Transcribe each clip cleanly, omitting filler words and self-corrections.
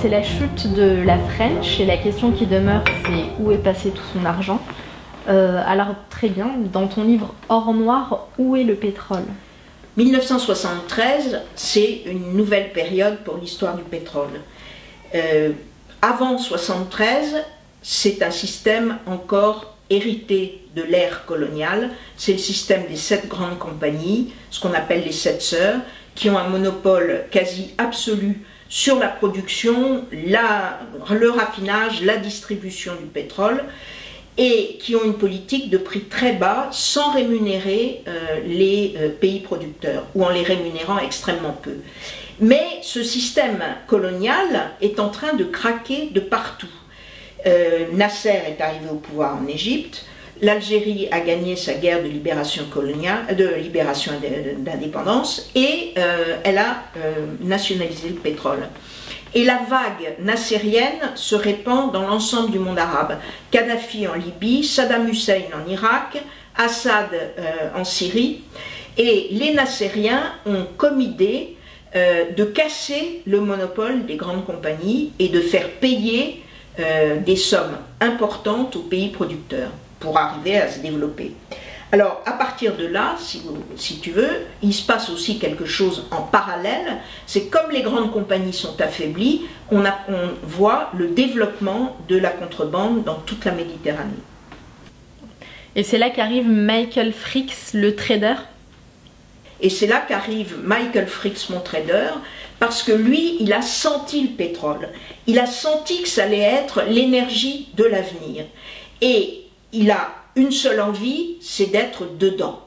c'est la chute de la French et la question qui demeure, c'est où est passé tout son argent. Alors très bien, dans ton livre Or Noir, où est le pétrole? 1973, c'est une nouvelle période pour l'histoire du pétrole. Avant 1973, c'est un système encore hérité de l'ère coloniale. C'est le système des 7 grandes compagnies, ce qu'on appelle les 7 sœurs, qui ont un monopole quasi absolu sur la production, le raffinage, la distribution du pétrole, et qui ont une politique de prix très bas sans rémunérer les pays producteurs, ou en les rémunérant extrêmement peu. Mais ce système colonial est en train de craquer de partout. Nasser est arrivé au pouvoir en Égypte, l'Algérie a gagné sa guerre de libération coloniale, de libération d'indépendance, et elle a nationalisé le pétrole. Et la vague nassérienne se répand dans l'ensemble du monde arabe. Kadhafi en Libye, Saddam Hussein en Irak, Assad en Syrie. Et les nassériens ont comme idée de casser le monopole des grandes compagnies et de faire payer des sommes importantes aux pays producteurs pour arriver à se développer. Alors, à partir de là, si tu veux, il se passe aussi quelque chose en parallèle. C'est comme les grandes compagnies sont affaiblies, on voit le développement de la contrebande dans toute la Méditerranée. Et c'est là qu'arrive Michael Fricks, le trader. Et c'est là qu'arrive Michael Fricks, mon trader, parce que lui, il a senti le pétrole. Il a senti que ça allait être l'énergie de l'avenir. Et il a une seule envie, c'est d'être dedans.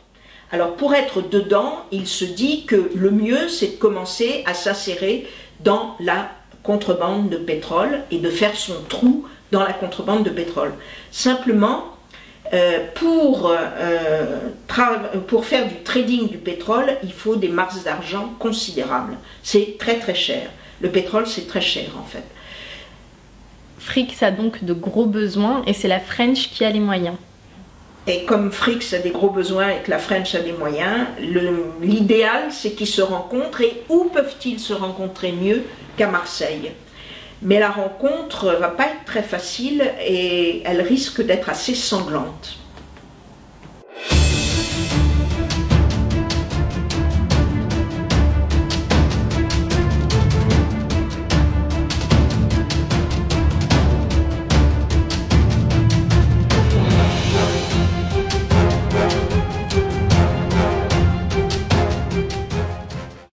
Alors pour être dedans, il se dit que le mieux, c'est de commencer à s'insérer dans la contrebande de pétrole et de faire son trou dans la contrebande de pétrole. Simplement, pour faire du trading du pétrole, il faut des masses d'argent considérables. C'est très très cher. Le pétrole, c'est très cher en fait. Fricks a donc de gros besoins et c'est la French qui a les moyens. Et comme Fricks a des gros besoins et que la French a des moyens, l'idéal c'est qu'ils se rencontrent. Et où peuvent-ils se rencontrer mieux qu'à Marseille? Mais la rencontre ne va pas être très facile et elle risque d'être assez sanglante.